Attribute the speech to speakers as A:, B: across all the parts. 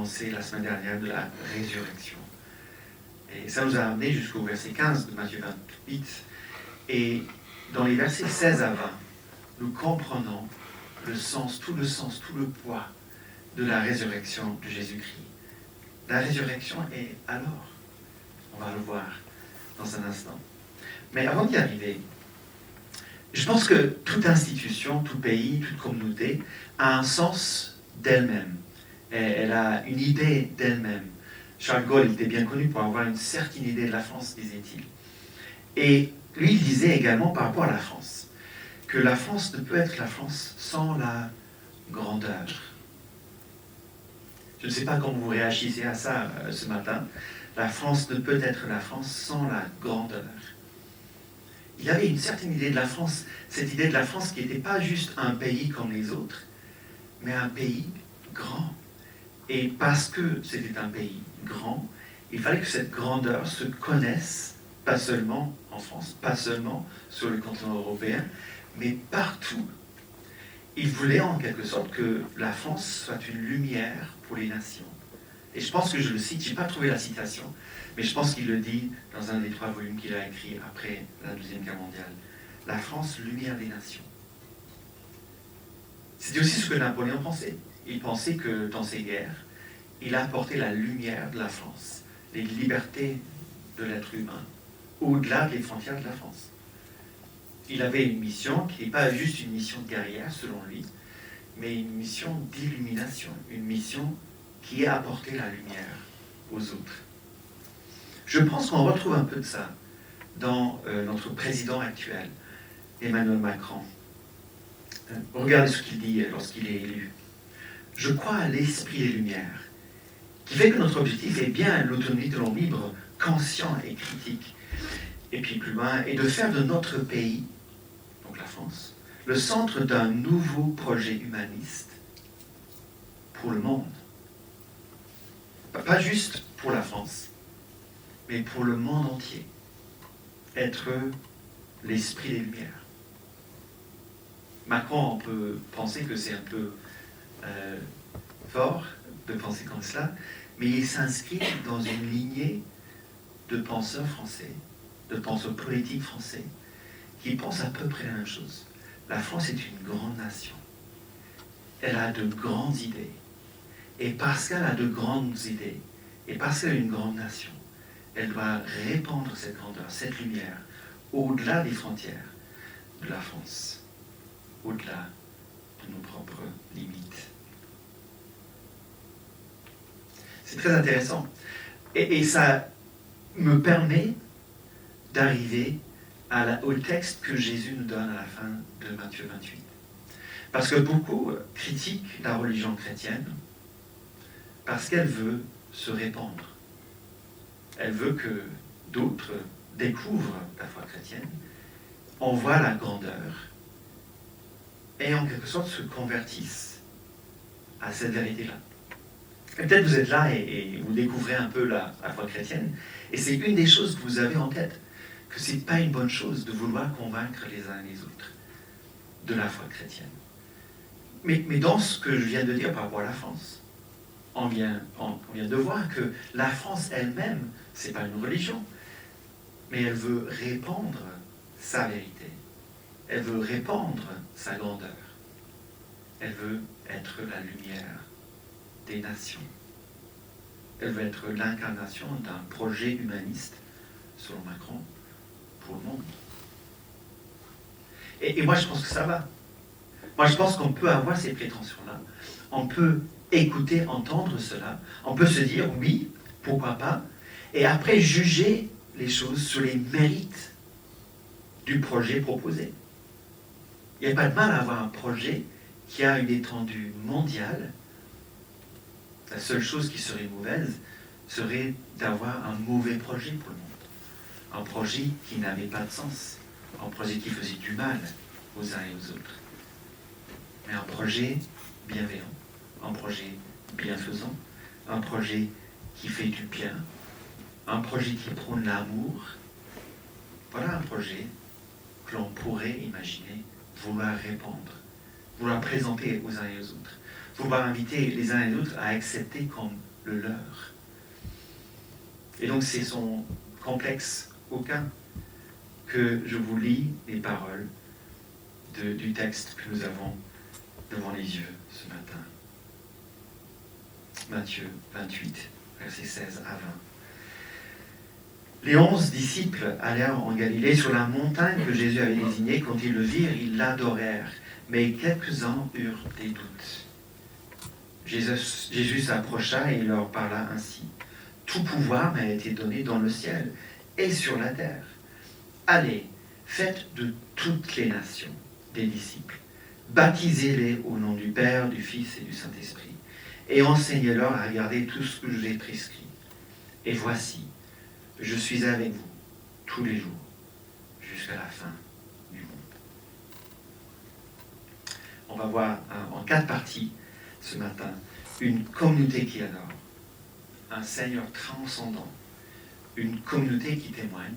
A: annoncé la semaine dernière de la résurrection. Et ça nous a amené jusqu'au verset 15 de Matthieu 28. Et dans les versets 16 à 20, nous comprenons le sens, tout le poids de la résurrection de Jésus-Christ. La résurrection est alors. On va le voir dans un instant. Mais avant d'y arriver, je pense que toute institution, tout pays, toute communauté a un sens d'elle-même. Elle a une idée d'elle-même. Charles de Gaulle était bien connu pour avoir une certaine idée de la France, disait-il. Et lui, il disait également par rapport à la France, que la France ne peut être la France sans la grandeur. Je ne sais pas comment vous réagissez à ça ce matin. La France ne peut être la France sans la grandeur. Il y avait une certaine idée de la France, cette idée de la France qui n'était pas juste un pays comme les autres, mais un pays grand. Et parce que c'était un pays grand, il fallait que cette grandeur se connaisse, pas seulement en France, pas seulement sur le continent européen, mais partout. Il voulait en quelque sorte que la France soit une lumière pour les nations. Et je pense que je le cite, je n'ai pas trouvé la citation, mais je pense qu'il le dit dans un des 3 volumes qu'il a écrit après la Deuxième Guerre mondiale. La France, lumière des nations. C'était aussi ce que Napoléon pensait. Il pensait que dans ses guerres, il a apporté la lumière de la France, les libertés de l'être humain, au-delà des frontières de la France. Il avait une mission qui n'est pas juste une mission guerrière, selon lui, mais une mission d'illumination, une mission qui a apporté la lumière aux autres. Je pense qu'on retrouve un peu de ça dans notre président actuel, Emmanuel Macron. Regardez ce qu'il dit lorsqu'il est élu. « Je crois à l'esprit des Lumières, qui fait que notre objectif est bien l'autonomie de l'homme libre, conscient et critique. » Et puis plus loin, « et de faire de notre pays, donc la France, le centre d'un nouveau projet humaniste pour le monde. » Pas juste pour la France, mais pour le monde entier. Être l'esprit des Lumières. Macron, on peut penser que c'est un peu fort de penser comme cela, mais il s'inscrit dans une lignée de penseurs français, de penseurs politiques français, qui pensent à peu près la même chose. La France est une grande nation. Elle a de grandes idées. Et parce qu'elle a de grandes idées, et parce qu'elle est une grande nation, elle doit répandre cette grandeur, cette lumière, au-delà des frontières de la France, au-delà de nos propres limites. C'est très intéressant. Et ça me permet d'arriver au texte que Jésus nous donne à la fin de Matthieu 28. Parce que beaucoup critiquent la religion chrétienne parce qu'elle veut se répandre. Elle veut que d'autres découvrent la foi chrétienne, en voient la grandeur et en quelque sorte se convertissent à cette vérité-là. Et peut-être vous êtes là et vous découvrez un peu la foi chrétienne, et c'est une des choses que vous avez en tête, que ce n'est pas une bonne chose de vouloir convaincre les uns et les autres de la foi chrétienne. Mais dans ce que je viens de dire par rapport à la France, on vient de voir que la France elle-même, ce n'est pas une religion, mais elle veut répandre sa vérité. Elle veut répandre sa grandeur. Elle veut être la lumière des nations. Elle veut être l'incarnation d'un projet humaniste, selon Macron, pour le monde. Et moi, je pense que ça va. Moi, je pense qu'on peut avoir ces prétentions-là. On peut écouter, entendre cela. On peut se dire, oui, pourquoi pas, et après juger les choses sur les mérites du projet proposé. Il n'y a pas de mal à avoir un projet qui a une étendue mondiale. La seule chose qui serait mauvaise serait d'avoir un mauvais projet pour le monde. Un projet qui n'avait pas de sens. Un projet qui faisait du mal aux uns et aux autres. Mais un projet bienveillant. Un projet bienfaisant. Un projet qui fait du bien. Un projet qui prône l'amour. Voilà un projet que l'on pourrait imaginer vouloir répandre vouloir présenter aux uns et aux autres, vouloir inviter les uns et les autres à accepter comme le leur. Et donc c'est son complexe aucun que je vous lis les paroles du texte que nous avons devant les yeux ce matin. Matthieu 28, versets 16 à 20. Les 11 disciples allèrent en Galilée sur la montagne que Jésus avait désignée. Quand ils le virent, ils l'adorèrent, mais quelques-uns eurent des doutes. Jésus s'approcha et leur parla ainsi. « Tout pouvoir m'a été donné dans le ciel et sur la terre. Allez, faites de toutes les nations des disciples. Baptisez-les au nom du Père, du Fils et du Saint-Esprit, et enseignez-leur à garder tout ce que je vous ai prescrit. Et voici, je suis avec vous tous les jours, jusqu'à la fin du monde. » On va voir en 4 parties ce matin une communauté qui adore, un Seigneur transcendant, une communauté qui témoigne,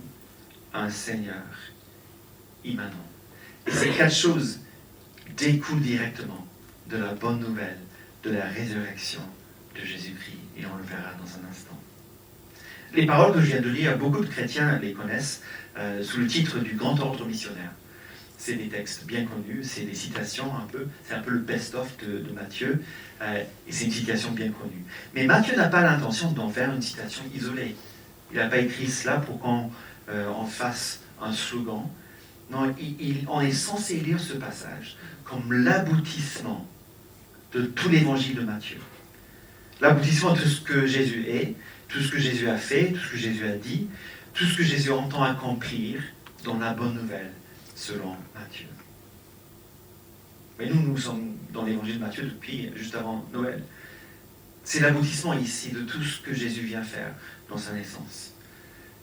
A: un Seigneur immanent. Et ces 4 choses découlent directement de la bonne nouvelle de la résurrection de Jésus-Christ, et on le verra dans un instant. Les paroles que je viens de lire, beaucoup de chrétiens les connaissent sous le titre du Grand Ordre Missionnaire. C'est des textes bien connus, c'est des citations c'est un peu le best-of de Matthieu, et c'est une citation bien connue. Mais Matthieu n'a pas l'intention d'en faire une citation isolée. Il n'a pas écrit cela pour qu'on en fasse un slogan. Non, on est censé lire ce passage comme l'aboutissement de tout l'évangile de Matthieu. L'aboutissement de tout ce que Jésus est, tout ce que Jésus a fait, tout ce que Jésus a dit, tout ce que Jésus entend accomplir dans la bonne nouvelle, selon Matthieu. Mais nous sommes dans l'évangile de Matthieu depuis juste avant Noël. C'est l'aboutissement ici de tout ce que Jésus vient faire dans sa naissance.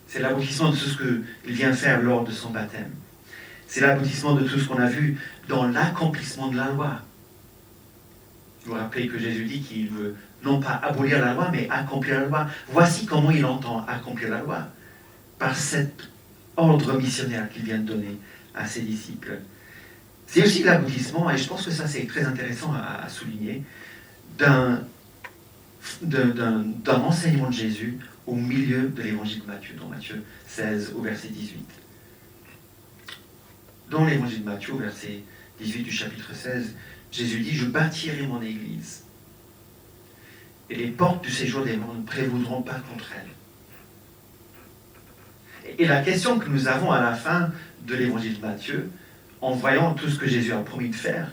A: C'est l'aboutissement de tout ce qu'il vient faire lors de son baptême. C'est l'aboutissement de tout ce qu'on a vu dans l'accomplissement de la loi. Vous vous rappelez que Jésus dit qu'il veut non pas abolir la loi, mais accomplir la loi. Voici comment il entend accomplir la loi, par cet ordre missionnaire qu'il vient de donner à ses disciples. C'est aussi l'aboutissement, et je pense que ça c'est très intéressant à souligner, d'un enseignement de Jésus au milieu de l'évangile de Matthieu, dans Matthieu 16 au verset 18. Dans l'évangile de Matthieu, au verset 18 du chapitre 16, Jésus dit « Je bâtirai mon église, et les portes du séjour des morts ne prévaudront pas contre elle. » Et la question que nous avons à la fin de l'évangile de Matthieu, en voyant tout ce que Jésus a promis de faire,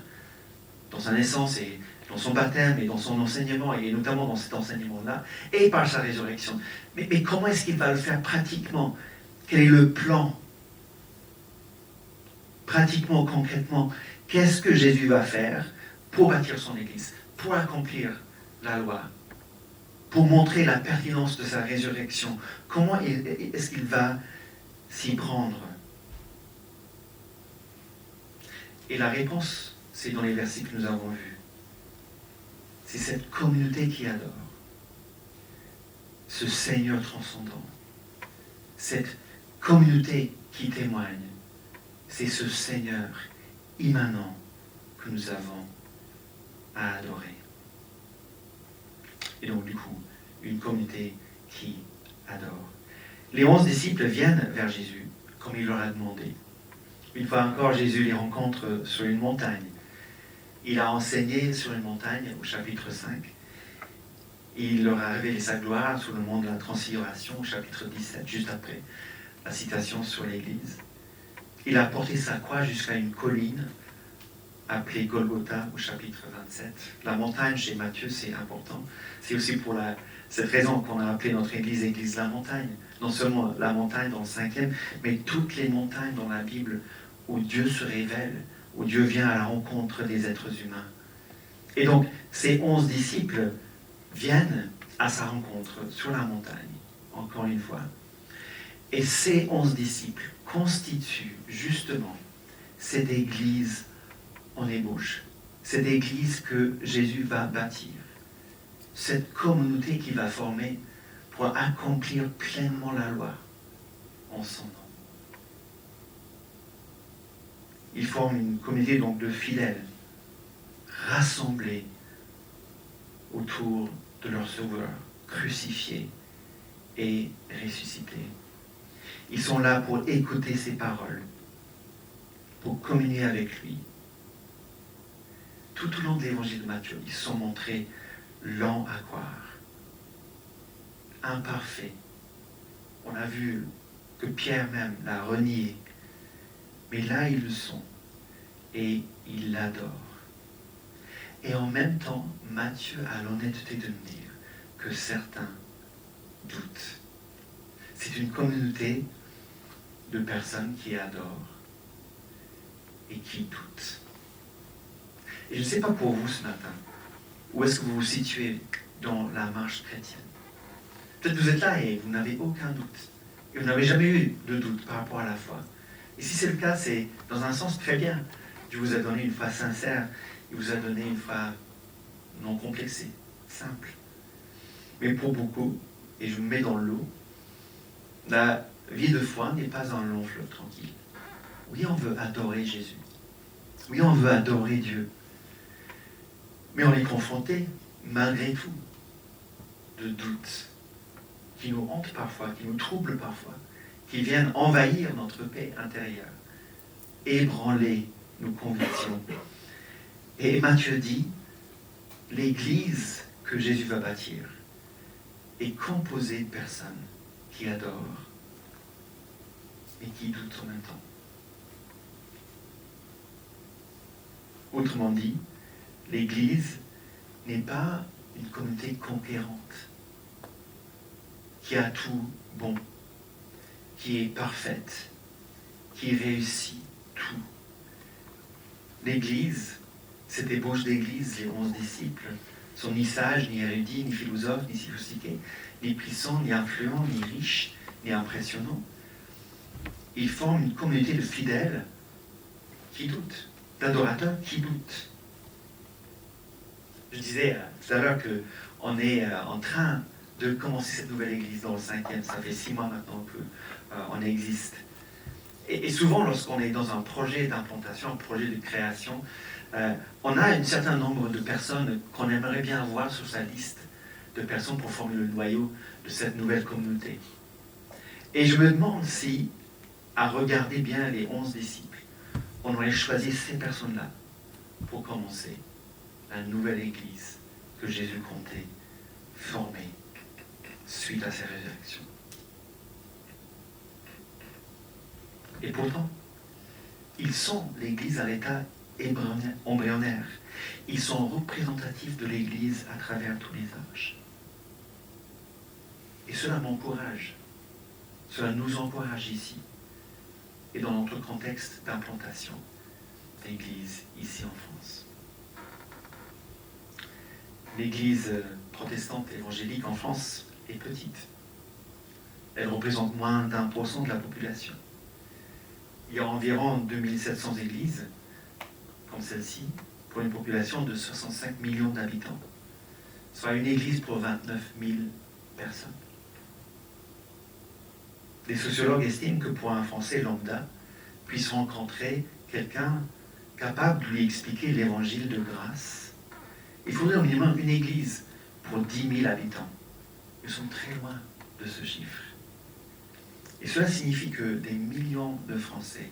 A: dans sa naissance et dans son baptême et dans son enseignement, et notamment dans cet enseignement-là, et par sa résurrection, mais comment est-ce qu'il va le faire pratiquement? Quel est le plan? Pratiquement, concrètement, qu'est-ce que Jésus va faire pour bâtir son Église, pour accomplir la loi, pour montrer la pertinence de sa résurrection? Comment est-ce qu'il va s'y prendre? Et la réponse, c'est dans les versets que nous avons vus. C'est cette communauté qui adore, ce Seigneur transcendant, cette communauté qui témoigne. C'est ce Seigneur immanent que nous avons à adorer. Et donc, du coup, une communauté qui adore. Les 11 disciples viennent vers Jésus, comme il leur a demandé. Une fois encore, Jésus les rencontre sur une montagne. Il a enseigné sur une montagne au chapitre 5. Il leur a révélé sa gloire sous le mont de la Transfiguration au chapitre 17, juste après la citation sur l'Église. Il a porté sa croix jusqu'à une colline appelée Golgotha au chapitre 27. La montagne chez Matthieu, c'est important. C'est aussi pour cette raison qu'on a appelé notre Église Église la montagne. Non seulement la montagne dans le 5e, mais toutes les montagnes dans la Bible où Dieu se révèle, où Dieu vient à la rencontre des êtres humains. Et donc, ces 11 disciples viennent à sa rencontre sur la montagne, encore une fois. Et ces 11 disciples constituent justement cette Église en ébauche, cette Église que Jésus va bâtir, cette communauté qu'il va former pour accomplir pleinement la loi en son nom. Ils forment une communauté donc de fidèles, rassemblés autour de leur Sauveur, crucifié et ressuscité. Ils sont là pour écouter ses paroles, pour communier avec lui. Tout au long de l'évangile de Matthieu, ils se sont montrés lents à croire, imparfaits. On a vu que Pierre même l'a renié. Mais là, ils le sont. Et ils l'adorent. Et en même temps, Matthieu a l'honnêteté de nous dire que certains doutent. C'est une communauté de personnes qui adorent et qui doutent. Et je ne sais pas pour vous ce matin, où est-ce que vous vous situez dans la marche chrétienne. Peut-être que vous êtes là et vous n'avez aucun doute. Et vous n'avez jamais eu de doute par rapport à la foi. Et si c'est le cas, c'est dans un sens très bien. Dieu vous a donné une foi sincère, il vous a donné une foi non complexée, simple. Mais pour beaucoup, et je me mets dans le lot, la vie de foi n'est pas un long fleuve tranquille. Oui, on veut adorer Jésus. Oui, on veut adorer Dieu. Mais on est confronté, malgré tout, de doutes qui nous hantent parfois, qui nous troublent parfois, qui viennent envahir notre paix intérieure, ébranler nos convictions. Et Matthieu dit, l'Église que Jésus va bâtir est composée de personnes qui adorent et qui doutent en même temps. Autrement dit, l'Église n'est pas une communauté conquérante qui a tout bon, qui est parfaite, qui réussit tout. L'Église, cette ébauche d'Église, les 11 disciples, sont ni sages, ni érudits, ni philosophes, ni sophistiqués, ni puissants, ni influents, ni riches, ni impressionnants. Ils forment une communauté de fidèles qui doutent, d'adorateurs qui doutent. Je disais tout à l'heure qu'on est en train de commencer cette nouvelle église dans le 5e. Ça fait 6 mois maintenant qu'on existe. Et souvent, lorsqu'on est dans un projet d'implantation, un projet de création, on a un certain nombre de personnes qu'on aimerait bien avoir sur sa liste de personnes pour former le noyau de cette nouvelle communauté. Et je me demande si, à regarder bien les 11 disciples, on aurait choisi ces personnes-là pour commencer la nouvelle église que Jésus comptait former suite à sa résurrection. Et pourtant, ils sont l'église à l'état embryonnaire. Ils sont représentatifs de l'église à travers tous les âges. Et cela m'encourage. Cela nous encourage ici et dans notre contexte d'implantation d'église ici en France. L'église protestante évangélique en France est petite. Elle représente moins d'1% de la population. Il y a environ 2700 églises comme celle-ci pour une population de 65 millions d'habitants, soit une église pour 29 000 personnes. Les sociologues estiment que pour un Français lambda puisse rencontrer quelqu'un capable de lui expliquer l'évangile de grâce, il faudrait au minimum une église pour 10 000 habitants. Nous sommes très loin de ce chiffre. Et cela signifie que des millions de Français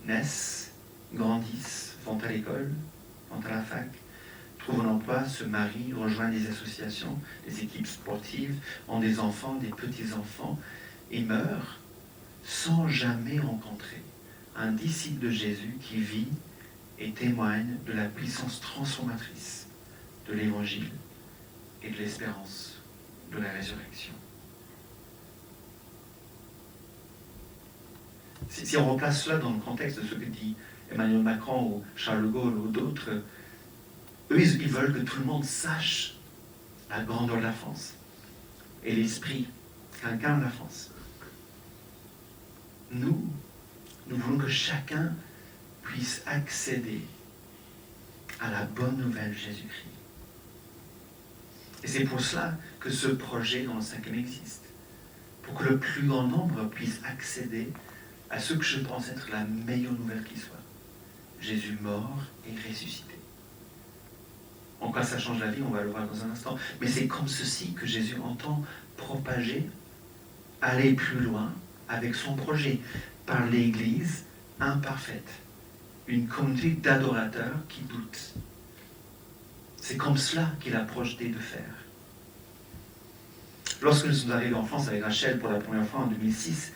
A: naissent, grandissent, vont à l'école, vont à la fac, trouvent un emploi, se marient, rejoignent des associations, des équipes sportives, ont des enfants, des petits-enfants, et meurent sans jamais rencontrer un disciple de Jésus qui vit et témoigne de la puissance transformatrice de l'Évangile et de l'espérance de la résurrection. Si on replace cela dans le contexte de ce que dit Emmanuel Macron ou Charles de Gaulle ou d'autres, eux, ils veulent que tout le monde sache la grandeur de la France et l'esprit qu'incarne la France. Nous voulons que chacun puisse accéder à la bonne nouvelle de Jésus-Christ. Et c'est pour cela que ce projet dans le 5e existe. Pour que le plus grand nombre puisse accéder à ce que je pense être la meilleure nouvelle qui soit. Jésus mort et ressuscité. En quoi ça change la vie, on va le voir dans un instant. Mais c'est comme ceci que Jésus entend propager, aller plus loin avec son projet, par l'Église imparfaite. Une communauté d'adorateurs qui doutent. C'est comme cela qu'il a projeté de faire. Lorsque nous sommes arrivés en France avec Rachel pour la première fois en 2006,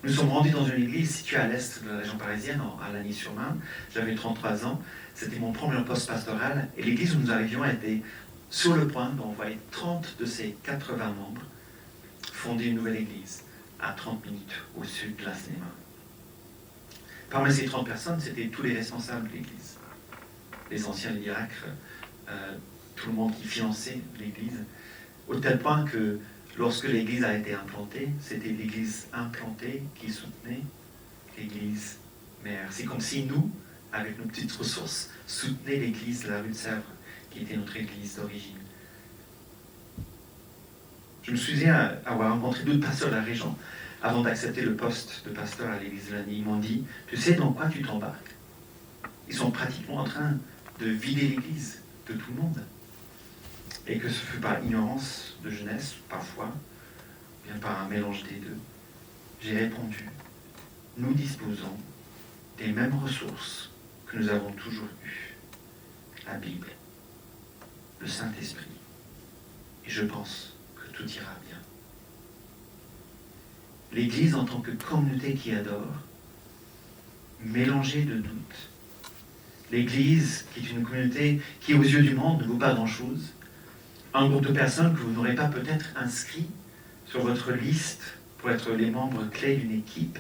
A: nous sommes rendus dans une église située à l'est de la région parisienne, à Lagny-sur-Marne. J'avais 33 ans, c'était mon premier poste pastoral, et l'église où nous arrivions était sur le point d'envoyer 30 de ses 80 membres fonder une nouvelle église à 30 minutes au sud de la Seine-et-Marne. Parmi ces 30 personnes, c'était tous les responsables de l'église, les anciens diacres, tout le monde qui finançait l'église, au tel point que lorsque l'église a été implantée, c'était l'église implantée qui soutenait l'église mère. C'est comme si nous, avec nos petites ressources, soutenions l'église de la rue de Sèvres, qui était notre église d'origine. Je me souviens avoir rencontré d'autres pasteurs de la région avant d'accepter le poste de pasteur à l'église de Lagny. Ils m'ont dit, tu sais dans quoi tu t'embarques? Ils sont pratiquement en train de vider l'église de tout le monde. Et que ce fut par ignorance de jeunesse, parfois, bien par un mélange des deux. J'ai répondu, nous disposons des mêmes ressources que nous avons toujours eues. La Bible, le Saint-Esprit. Et je pense que tout ira bien. L'Église en tant que communauté qui adore, mélangée de doutes. L'Église qui est une communauté qui, aux yeux du monde, ne vaut pas grand-chose. Un groupe de personnes que vous n'aurez pas peut-être inscrit sur votre liste pour être les membres clés d'une équipe.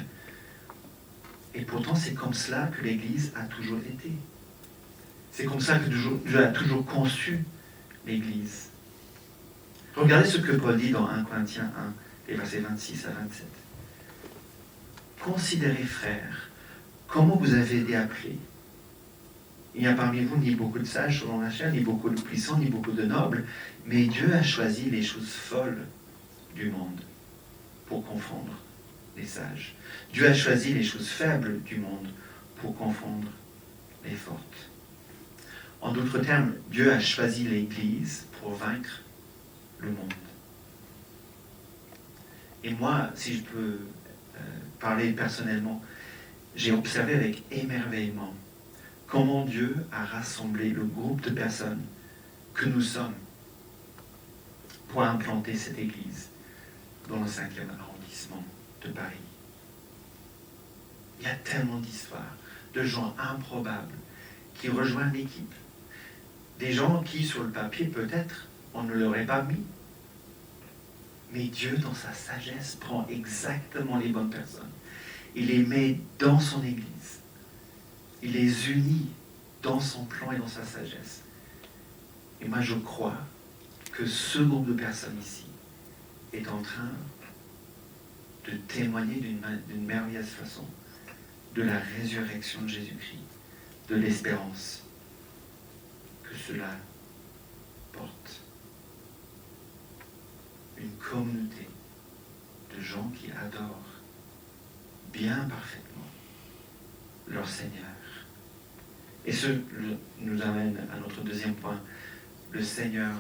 A: Et pourtant, c'est comme cela que l'Église a toujours été. C'est comme ça que Dieu a toujours conçu l'Église. Regardez ce que Paul dit dans 1 Corinthiens 1, les versets 26 à 27. Considérez, frères, comment vous avez été appelés. Il n'y a parmi vous ni beaucoup de sages selon la chair, ni beaucoup de puissants, ni beaucoup de nobles, mais Dieu a choisi les choses folles du monde pour confondre les sages. Dieu a choisi les choses faibles du monde pour confondre les fortes. En d'autres termes, Dieu a choisi l'Église pour vaincre le monde. Et moi, si je peux parler personnellement, j'ai observé avec émerveillement comment Dieu a rassemblé le groupe de personnes que nous sommes pour implanter cette église dans le 5e arrondissement de Paris. Il y a tellement d'histoires, de gens improbables qui rejoignent l'équipe. Des gens qui, sur le papier, peut-être, on ne l'aurait pas mis. Mais Dieu, dans sa sagesse, prend exactement les bonnes personnes. Il les met dans son église. Il les unit dans son plan et dans sa sagesse. Et moi, je crois que ce groupe de personnes ici est en train de témoigner d'une merveilleuse façon de la résurrection de Jésus-Christ, de l'espérance que cela porte. Une communauté de gens qui adorent bien parfaitement leur Seigneur. Et ce nous amène à notre deuxième point, le Seigneur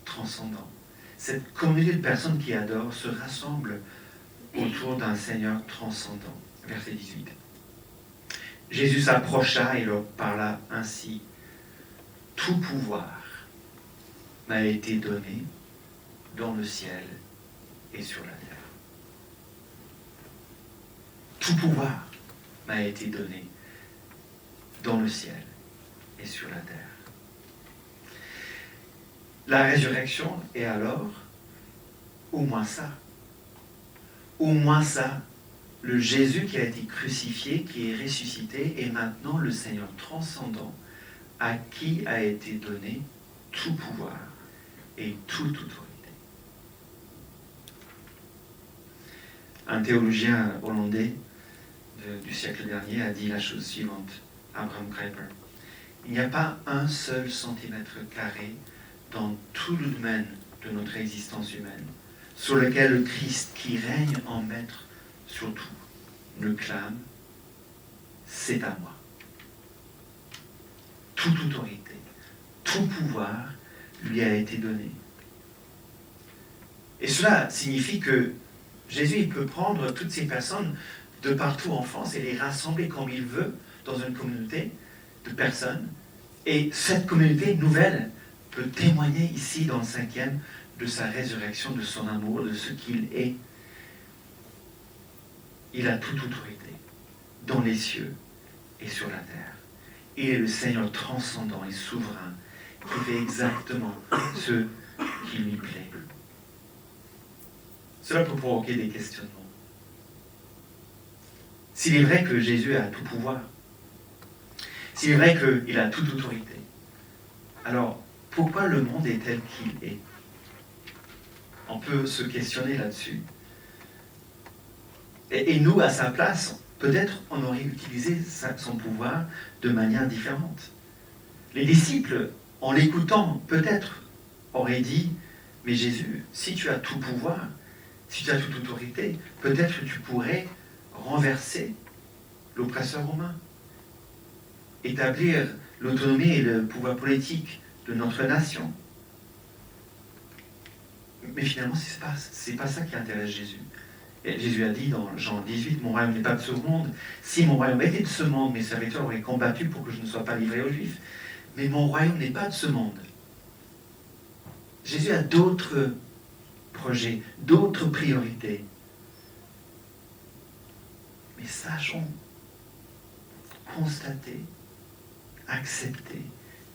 A: transcendant. Cette communauté de personnes qui adorent se rassemble autour d'un Seigneur transcendant. Verset 18. Jésus s'approcha et leur parla ainsi. Tout pouvoir m'a été donné dans le ciel et sur la terre. Tout pouvoir m'a été donné dans le ciel et sur la terre. La résurrection est alors au moins ça. Au moins ça. Le Jésus qui a été crucifié, qui est ressuscité, est maintenant le Seigneur transcendant à qui a été donné tout pouvoir et toute autorité. Un théologien hollandais du siècle dernier a dit la chose suivante, Abraham Kuyper. Il n'y a pas un seul centimètre carré dans tout le domaine de notre existence humaine sur lequel le Christ, qui règne en maître sur tout, ne clame « c'est à moi ». Toute autorité, tout pouvoir lui a été donné. Et cela signifie que Jésus il peut prendre toutes ces personnes de partout en France et les rassembler comme il veut dans une communauté de personnes. Et cette communauté nouvelle peut témoigner ici dans le 5e de sa résurrection, de son amour, de ce qu'il est. Il a toute autorité dans les cieux et sur la terre. Il est le Seigneur transcendant et souverain qui fait exactement ce qui lui plaît. Cela peut provoquer des questionnements. S'il est vrai que Jésus a tout pouvoir, s'il est vrai qu'il a toute autorité, alors pourquoi le monde est tel qu'il est? On peut se questionner là-dessus. Et nous, à sa place, peut-être on aurait utilisé son pouvoir de manière différente. Les disciples, en l'écoutant, peut-être auraient dit, mais Jésus, si tu as tout pouvoir, si tu as toute autorité, peut-être tu pourrais renverser l'oppresseur romain, établir l'autonomie et le pouvoir politique de notre nation. Mais finalement, c'est pas ça qui intéresse Jésus. Et Jésus a dit dans Jean 18, « Mon royaume n'est pas de ce monde. Si mon royaume était de ce monde, mes serviteurs auraient combattu pour que je ne sois pas livré aux Juifs. Mais mon royaume n'est pas de ce monde. » Jésus a d'autres projets, d'autres priorités. Mais sachons constater, accepter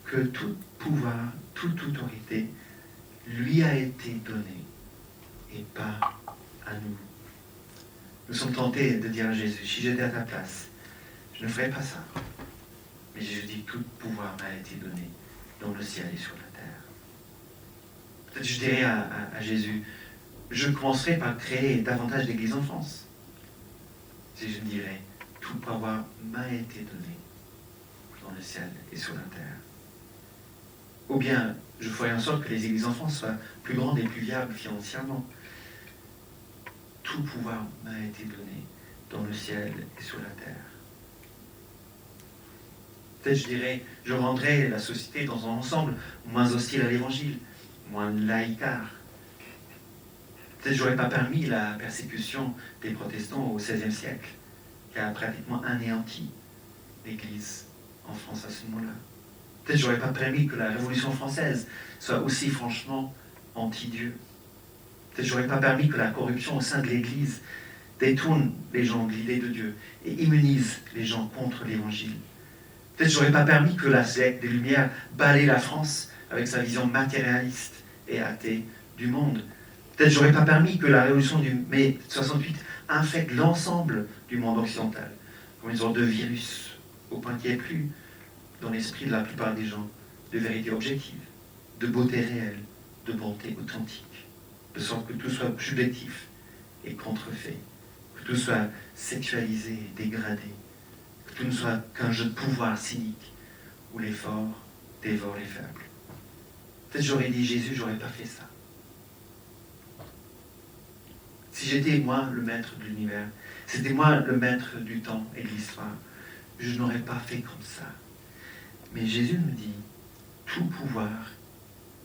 A: que tout pouvoir, toute autorité lui a été donné et pas à nous. Nous sommes tentés de dire à Jésus, si j'étais à ta place, je ne ferais pas ça. Mais Jésus dit, tout pouvoir m'a été donné dans le ciel et sur la terre. Peut-être je dirais à Jésus, je commencerai par créer davantage d'églises en France. Si je me dirais, tout pouvoir m'a été donné dans le ciel et sur la terre. Ou bien, je ferai en sorte que les églises en France soient plus grandes et plus viables financièrement. Tout pouvoir m'a été donné dans le ciel et sur la terre. Peut-être je dirais, je rendrai la société dans un ensemble moins hostile à l'évangile, moins laïcard. Peut-être je n'aurais pas permis la persécution des protestants au XVIe siècle, qui a pratiquement anéanti l'Église en France à ce moment-là. Peut-être je n'aurais pas permis que la Révolution française soit aussi franchement anti-Dieu. Peut-être je n'aurais pas permis que la corruption au sein de l'Église détourne les gens de l'idée de Dieu et immunise les gens contre l'Évangile. Peut-être je n'aurais pas permis que la secte des Lumières balaye la France avec sa vision matérialiste et athée du monde. Peut-être je n'aurais pas permis que la révolution du mai 68 infecte l'ensemble du monde occidental, comme une sorte de virus, au point qu'il n'y ait plus dans l'esprit de la plupart des gens de vérité objective, de beauté réelle, de bonté authentique, de sorte que tout soit subjectif et contrefait, que tout soit sexualisé et dégradé, que tout ne soit qu'un jeu de pouvoir cynique où les forts dévorent les faibles. Peut-être j'aurais dit Jésus, j'aurais pas fait ça. Si j'étais moi le maître de l'univers, c'était moi le maître du temps et de l'histoire, je n'aurais pas fait comme ça. Mais Jésus me dit, tout pouvoir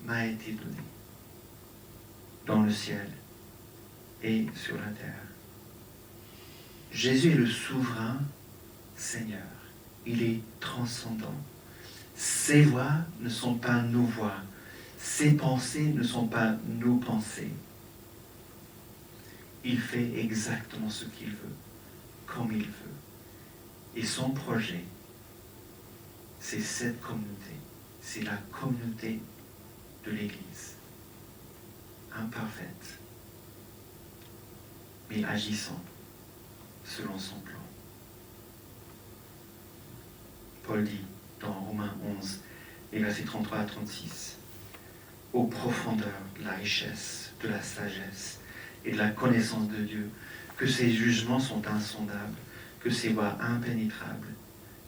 A: m'a été donné dans le ciel et sur la terre. Jésus est le souverain Seigneur. Il est transcendant. Ses voies ne sont pas nos voies. Ses pensées ne sont pas nos pensées. Il fait exactement ce qu'il veut, comme il veut. Et son projet, c'est cette communauté. C'est la communauté de l'Église. Imparfaite, mais agissant selon son plan. Paul dit dans Romains 11, les versets 33 à 36, « Aux profondeurs de la richesse, de la sagesse et de la connaissance de Dieu, que ses jugements sont insondables, que ses voies impénétrables.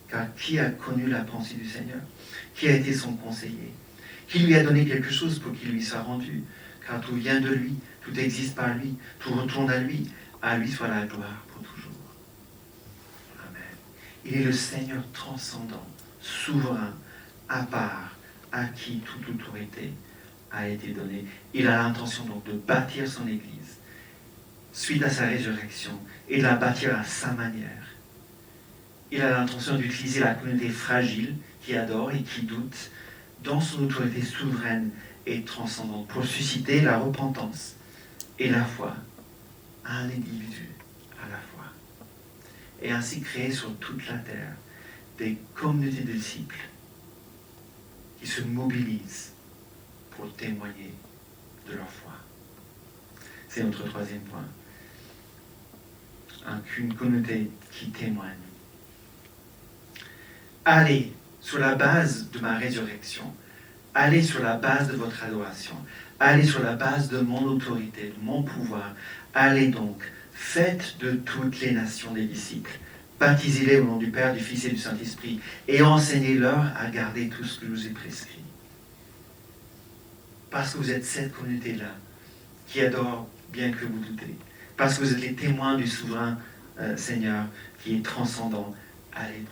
A: Car qui a connu la pensée du Seigneur? Qui a été son conseiller? Qui lui a donné quelque chose pour qu'il lui soit rendu? Car tout vient de lui, tout existe par lui, tout retourne à lui soit la gloire pour toujours. » Amen. Il est le Seigneur transcendant, souverain, à part, à qui toute autorité a été donné. Il a l'intention donc de bâtir son Église suite à sa résurrection et de la bâtir à sa manière. Il a l'intention d'utiliser la communauté fragile qui adore et qui doute dans son autorité souveraine et transcendante pour susciter la repentance et la foi à un individu à la fois. Et ainsi créer sur toute la terre des communautés de disciples qui se mobilisent pour témoigner de leur foi. C'est notre troisième point. Une communauté qui témoigne. Allez sur la base de ma résurrection, allez sur la base de votre adoration, allez sur la base de mon autorité, de mon pouvoir. Allez donc, faites de toutes les nations des disciples, baptisez-les au nom du Père, du Fils et du Saint-Esprit, et enseignez-leur à garder tout ce que je vous ai prescrit. Parce que vous êtes cette communauté-là, qui adore bien que vous doutez, parce que vous êtes les témoins du souverain Seigneur, qui est transcendant, allez donc.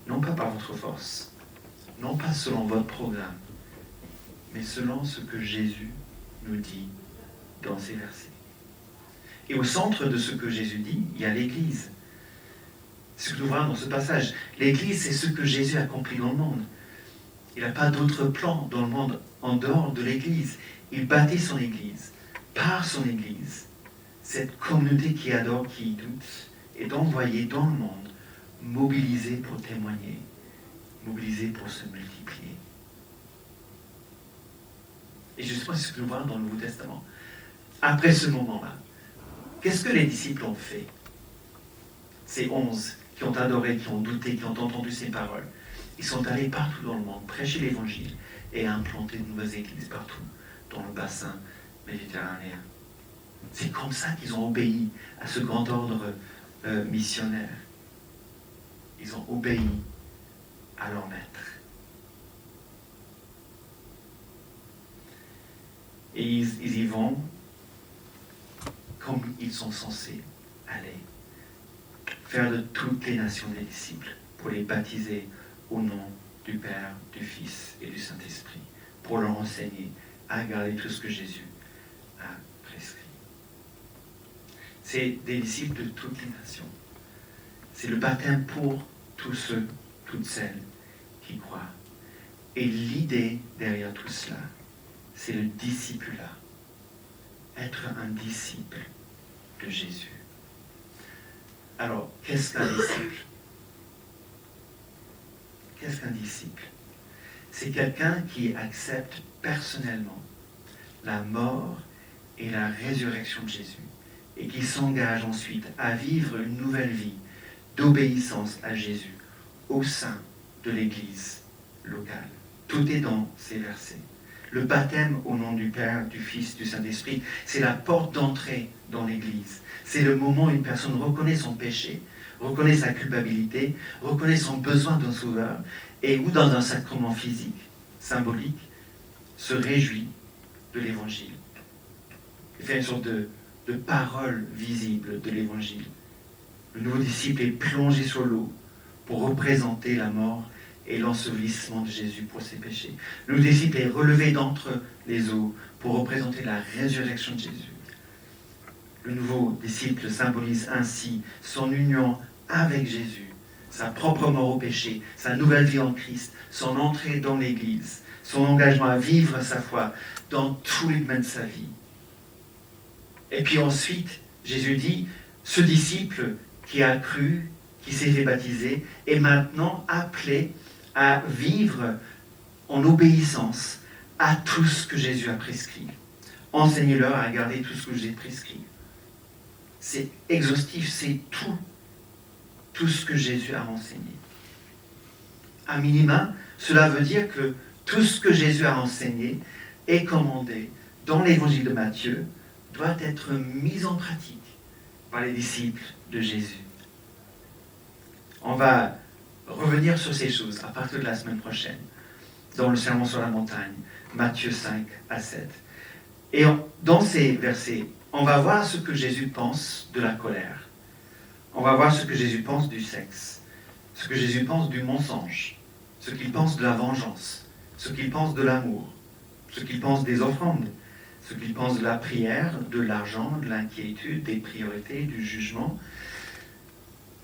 A: Non pas par votre force, non pas selon votre programme, mais selon ce que Jésus nous dit dans ces versets. Et au centre de ce que Jésus dit, il y a l'Église. C'est ce que nous voyons dans ce passage. L'Église, c'est ce que Jésus a accompli dans le monde. Il n'a pas d'autre plan dans le monde en dehors de l'Église. Il bâtit son Église. Par son Église, cette communauté qui adore, qui doute, et d'envoyer dans le monde, mobilisée pour témoigner, mobilisée pour se multiplier. Et justement, c'est ce que nous voyons dans le Nouveau Testament. Après ce moment-là, qu'est-ce que les disciples ont fait? Ces 11 qui ont adoré, qui ont douté, qui ont entendu ces paroles, ils sont allés partout dans le monde, prêcher l'Évangile et implanter de nouvelles églises partout dans le bassin méditerranéen. C'est comme ça qu'ils ont obéi à ce grand ordre missionnaire. Ils ont obéi à leur maître. Et ils y vont comme ils sont censés aller. Faire de toutes les nations des disciples pour les baptiser au nom du Père, du Fils et du Saint-Esprit, pour leur enseigner à garder tout ce que Jésus a prescrit. C'est des disciples de toutes les nations. C'est le baptême pour tous ceux, toutes celles qui croient. Et l'idée derrière tout cela, c'est le discipulat. Être un disciple de Jésus. Alors, qu'est-ce qu'un disciple? Qu'est-ce qu'un disciple? C'est quelqu'un qui accepte personnellement la mort et la résurrection de Jésus et qui s'engage ensuite à vivre une nouvelle vie d'obéissance à Jésus au sein de l'Église locale. Tout est dans ces versets. Le baptême au nom du Père, du Fils, du Saint-Esprit, c'est la porte d'entrée dans l'Église. C'est le moment où une personne reconnaît son péché, reconnaît sa culpabilité, reconnaît son besoin d'un sauveur, et où dans un sacrement physique, symbolique, se réjouit de l'Évangile. Il fait une sorte de parole visible de l'Évangile. Le nouveau disciple est plongé sur l'eau pour représenter la mort et l'ensevelissement de Jésus pour ses péchés. Le disciple est relevé d'entre les eaux pour représenter la résurrection de Jésus. Le nouveau disciple symbolise ainsi son union avec Jésus, sa propre mort au péché, sa nouvelle vie en Christ, son entrée dans l'Église, son engagement à vivre sa foi dans tous les domaines de sa vie. Et puis ensuite, Jésus dit, ce disciple qui a cru, qui s'est fait baptiser, est maintenant appelé à vivre en obéissance à tout ce que Jésus a prescrit. Enseignez-leur à garder tout ce que j'ai prescrit. C'est exhaustif, c'est tout ce que Jésus a enseigné. À minima, cela veut dire que tout ce que Jésus a enseigné et commandé dans l'évangile de Matthieu doit être mis en pratique par les disciples de Jésus. On va revenir sur ces choses à partir de la semaine prochaine, dans le Sermon sur la montagne, Matthieu 5 à 7. Et dans ces versets, on va voir ce que Jésus pense de la colère. On va voir ce que Jésus pense du sexe, ce que Jésus pense du mensonge, ce qu'il pense de la vengeance, ce qu'il pense de l'amour, ce qu'il pense des offrandes, ce qu'il pense de la prière, de l'argent, de l'inquiétude, des priorités, du jugement.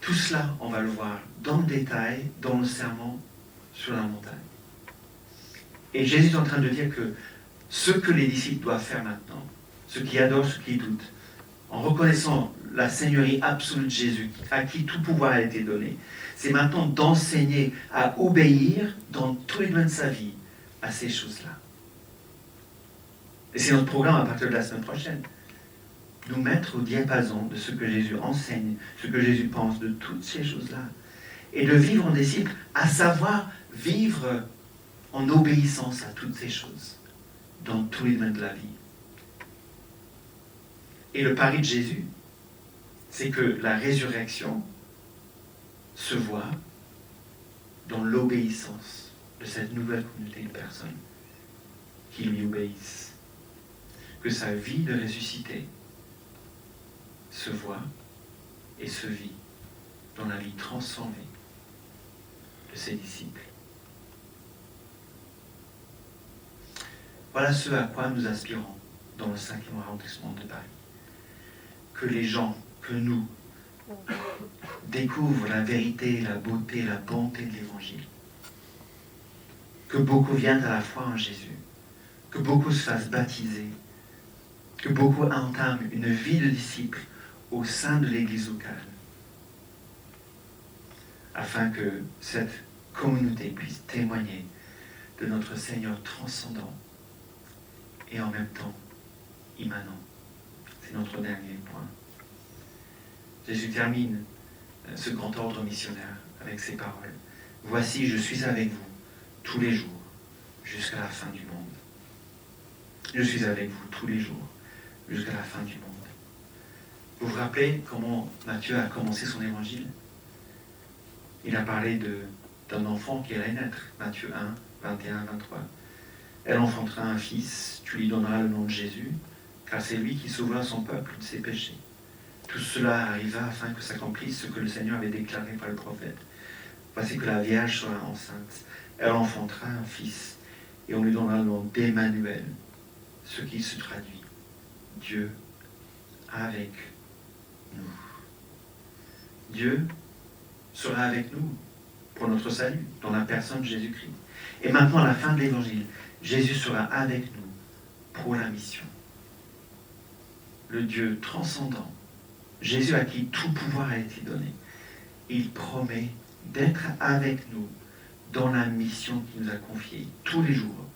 A: Tout cela, on va le voir dans le détail, dans le sermon sur la montagne. Et Jésus est en train de dire que ce que les disciples doivent faire maintenant, ceux qui adorent, ceux qui doutent, en reconnaissant la seigneurie absolue de Jésus, à qui tout pouvoir a été donné, c'est maintenant d'enseigner à obéir dans tous les domaines de sa vie à ces choses-là. Et c'est notre programme à partir de la semaine prochaine. Nous mettre au diapason de ce que Jésus enseigne, ce que Jésus pense de toutes ces choses-là. Et de vivre en disciple, à savoir vivre en obéissance à toutes ces choses, dans tous les domaines de la vie. Et le pari de Jésus, c'est que la résurrection se voit dans l'obéissance de cette nouvelle communauté de personnes qui lui obéissent. Que sa vie de ressuscité se voit et se vit dans la vie transformée de ses disciples. Voilà ce à quoi nous aspirons dans le 5e arrondissement de Paris. Que les gens, que nous, découvrent la vérité, la beauté, la bonté de l'Évangile. Que beaucoup viennent à la foi en Jésus. Que beaucoup se fassent baptiser. Que beaucoup entament une vie de disciple au sein de l'Église locale. Afin que cette communauté puisse témoigner de notre Seigneur transcendant et en même temps immanent. C'est notre dernier point. Jésus termine ce grand ordre missionnaire avec ces paroles. « Voici, je suis avec vous tous les jours jusqu'à la fin du monde. » Je suis avec vous tous les jours jusqu'à la fin du monde. Vous vous rappelez comment Matthieu a commencé son évangile? Il a parlé d'un enfant qui allait naître. Matthieu 1, 21, 23. Elle enfantera un fils, tu lui donneras le nom de Jésus, car c'est lui qui sauvera son peuple de ses péchés. Tout cela arriva afin que s'accomplisse ce que le Seigneur avait déclaré par le prophète. Voici que la Vierge sera enceinte. Elle enfantera un fils, et on lui donnera le nom d'Emmanuel, ce qui se traduit Dieu avec nous. Dieu sera avec nous pour notre salut, dans la personne de Jésus-Christ. Et maintenant, à la fin de l'Évangile, Jésus sera avec nous pour la mission. Le Dieu transcendant, Jésus à qui tout pouvoir a été donné, il promet d'être avec nous dans la mission qu'il nous a confiée tous les jours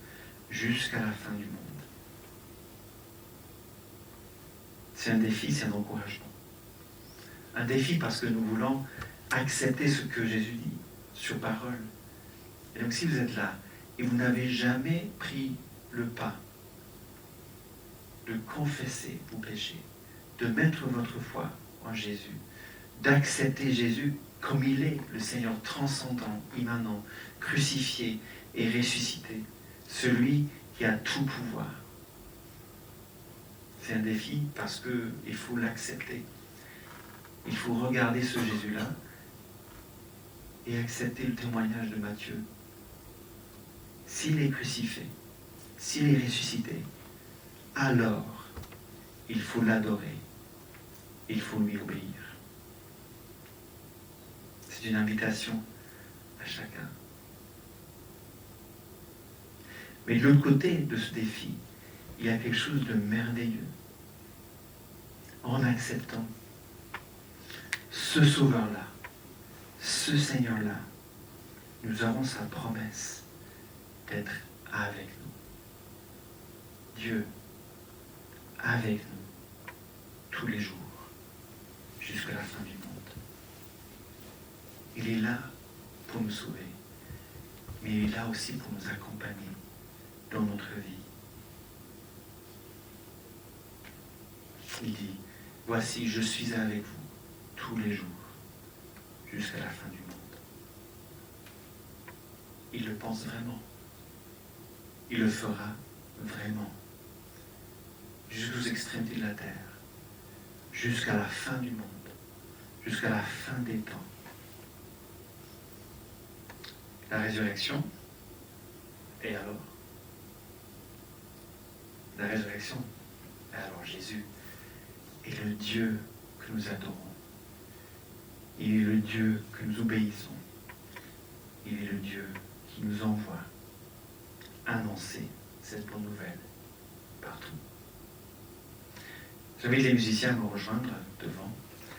A: jusqu'à la fin du monde. C'est un défi, c'est un encouragement. Un défi parce que nous voulons accepter ce que Jésus dit sur parole. Et donc si vous êtes là et vous n'avez jamais pris le pas de confesser vos péchés, de mettre votre foi en Jésus, d'accepter Jésus comme il est, le Seigneur transcendant, immanent, crucifié et ressuscité, celui qui a tout pouvoir. C'est un défi parce qu'il faut l'accepter. Il faut regarder ce Jésus-là et accepter le témoignage de Matthieu. S'il est crucifié, s'il est ressuscité, alors il faut l'adorer, il faut lui obéir. C'est une invitation à chacun. Mais de l'autre côté de ce défi, il y a quelque chose de merveilleux. En acceptant ce Sauveur-là, ce Seigneur-là, nous avons sa promesse d'être avec nous. Dieu avec nous tous les jours jusqu'à la fin du monde. Il est là pour nous sauver, mais il est là aussi pour nous accompagner dans notre vie. Il dit, voici, je suis avec vous tous les jours jusqu'à la fin du monde. Il le pense vraiment. Il le fera vraiment. Jusqu'aux extrémités de la terre, jusqu'à la fin du monde, jusqu'à la fin des temps. La résurrection, et alors? la résurrection. Alors Jésus est le Dieu que nous adorons. Il est le Dieu que nous obéissons. Il est le Dieu qui nous envoie annoncer cette bonne nouvelle partout. J'invite les musiciens à me rejoindre devant